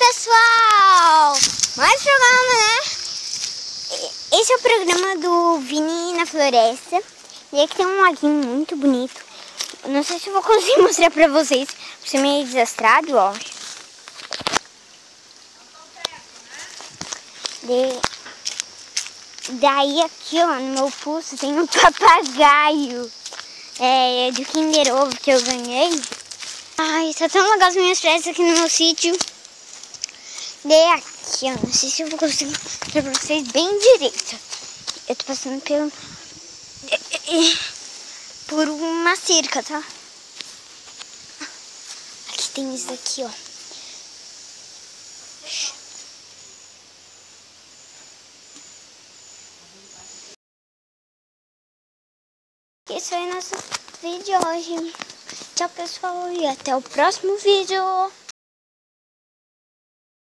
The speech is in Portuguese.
pessoal! Mais programa, né? Esse é o programa do Vini na Floresta. E aqui tem um laguinho muito bonito. Não sei se eu vou conseguir mostrar pra vocês, por ser meio desastrado, ó. Daí aqui, ó, no meu pulso tem um papagaio. É do Kinder Ovo que eu ganhei. Ai, tá tão legal as minhas festas aqui no meu sítio. Daí aqui, ó, não sei se eu vou conseguir mostrar pra vocês bem direito. Eu tô passando por uma cerca, tá? Aqui tem isso daqui, ó. Esse foi o nosso vídeo hoje. Tchau, pessoal, e até o próximo vídeo.